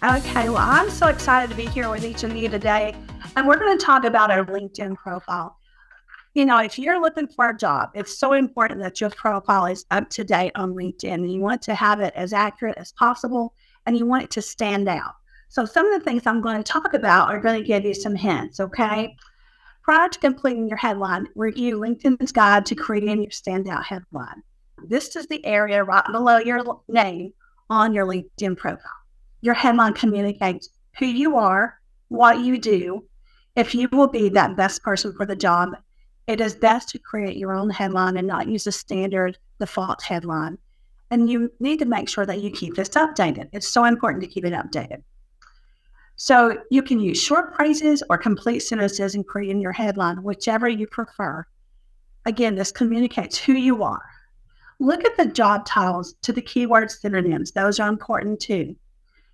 Okay, well, I'm so excited to be here with each of you today, and we're going to talk about our LinkedIn profile. If you're looking for a job, it's so important that your profile is up to date on LinkedIn, and you want to have it as accurate as possible, and you want it to stand out. So some of the things I'm going to talk about are going to give you some hints, okay? Prior to completing your headline, review LinkedIn's guide to creating your standout headline. This is the area right below your name on your LinkedIn profile. Your headline communicates who you are, what you do. If you will be that best person for the job, it is best to create your own headline and not use a standard default headline. And you need to make sure that you keep this updated. It's so important to keep it updated. So you can use short phrases or complete sentences in creating your headline, whichever you prefer. Again, this communicates who you are. Look at the job titles to the keyword synonyms. Those are important too.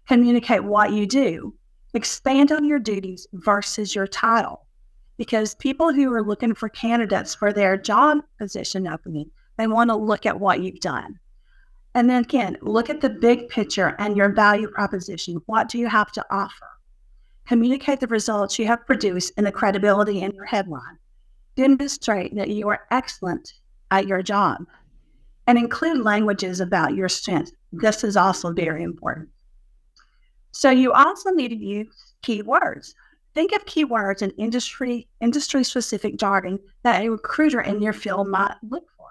Communicate what you do. Expand on your duties versus your title. Because people who are looking for candidates for their job position opening, they want to look at what you've done. And then again, look at the big picture and your value proposition. What do you have to offer? Communicate the results you have produced and the credibility in your headline. Demonstrate that you are excellent at your job and include languages about your strengths. This is also very important. So you also need to use keywords. Think of keywords and industry-specific jargon that a recruiter in your field might look for.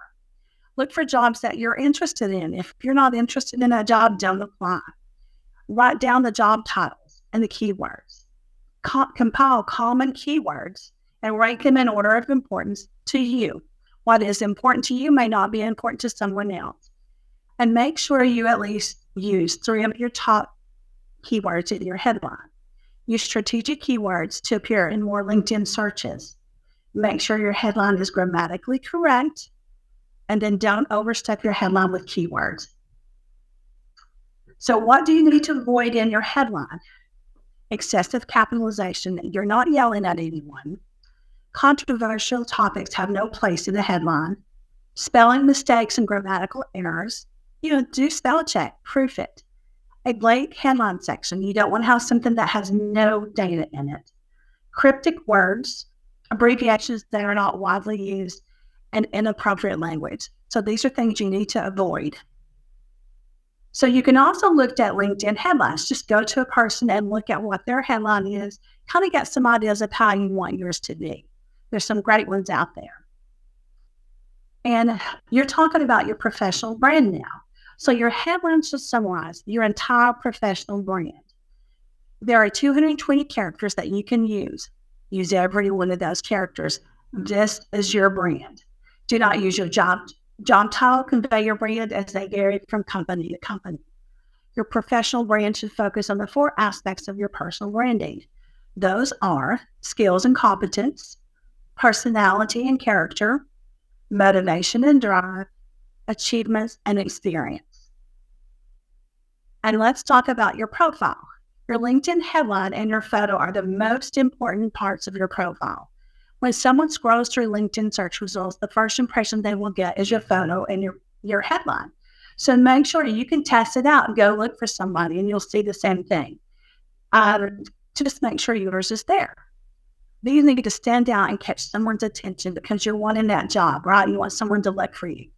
Look for jobs that you're interested in. If you're not interested in a job, don't apply. Write down the job titles and the keywords. Compile common keywords and rank them in order of importance to you. What is important to you may not be important to someone else. And make sure you at least use 3 of your top keywords in your headline. Use strategic keywords to appear in more LinkedIn searches. Make sure your headline is grammatically correct, and then don't overstep your headline with keywords. So what do you need to avoid in your headline? Excessive capitalization. You're not yelling at anyone. Controversial topics have no place in the headline. Spelling mistakes and grammatical errors. Do spell check, proof it. A blank headline section. You don't want to have something that has no data in it. Cryptic words, abbreviations that are not widely used, and inappropriate language. So these are things you need to avoid. So you can also look at LinkedIn headlines. Just go to a person and look at what their headline is, kind of get some ideas of how you want yours to be. There's some great ones out there. And you're talking about your professional brand now. So your headline should summarize your entire professional brand. There are 220 characters that you can use. Use every one of those characters. This is your brand. Do not use your job title to convey your brand, as they vary from company to company. Your professional brand should focus on the 4 aspects of your personal branding. Those are skills and competence, personality and character, motivation and drive, achievements and experience. And let's talk about your profile. Your LinkedIn headline and your photo are the most important parts of your profile. When someone scrolls through LinkedIn search results, the first impression they will get is your photo and your headline. So make sure you can test it out and go look for somebody and you'll see the same thing. Just make sure yours is there. These need to stand out and catch someone's attention because you're wanting that job, right? You want someone to look for you.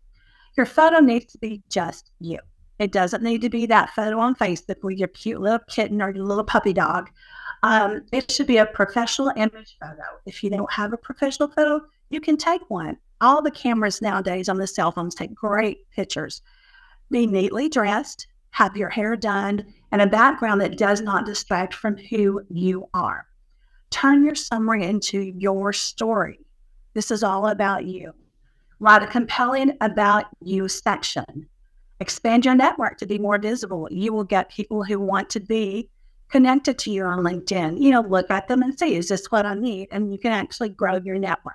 Your photo needs to be just you. It doesn't need to be that photo on Facebook with your cute little kitten or your little puppy dog. It should be a professional image photo. If you don't have a professional photo, you can take one. All the cameras nowadays on the cell phones take great pictures. Be neatly dressed, have your hair done, and a background that does not distract from who you are. Turn your summary into your story. This is all about you. Write a compelling about you section. Expand your network to be more visible. You will get people who want to be connected to you on LinkedIn. Look at them and see, is this what I need? And you can actually grow your network.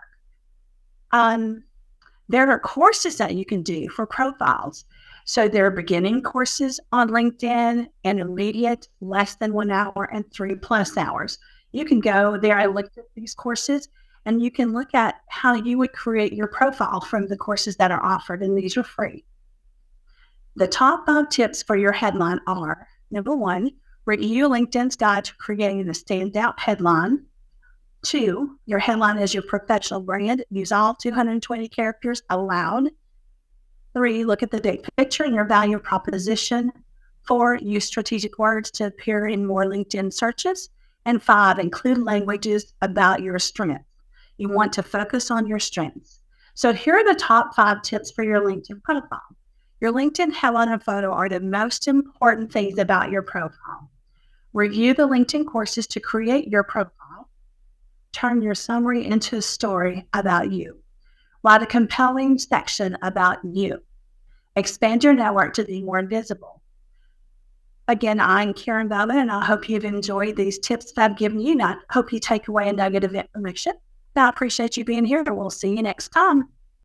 There are courses that you can do for profiles. So there are beginning courses on LinkedIn, intermediate, less than 1 hour, and 3+ hours. You can go there. I looked at these courses, and you can look at how you would create your profile from the courses that are offered, and these are free. The top 5 tips for your headline are, number 1, Review LinkedIn's guide to creating the standout headline. 2, your headline is your professional brand. Use all 220 characters allowed. 3, look at the big picture and your value proposition. 4, use strategic words to appear in more LinkedIn searches. And 5, include languages about your strengths. You want to focus on your strengths. So here are the top 5 tips for your LinkedIn profile. Your LinkedIn headline and photo are the most important things about your profile. Review the LinkedIn courses to create your profile. Turn your summary into a story about you. Write a compelling section about you. Expand your network to be more visible. Again, I'm Karen Bowman, and I hope you've enjoyed these tips that I've given you. And I hope you take away a nugget of information. I appreciate you being here, and we'll see you next time.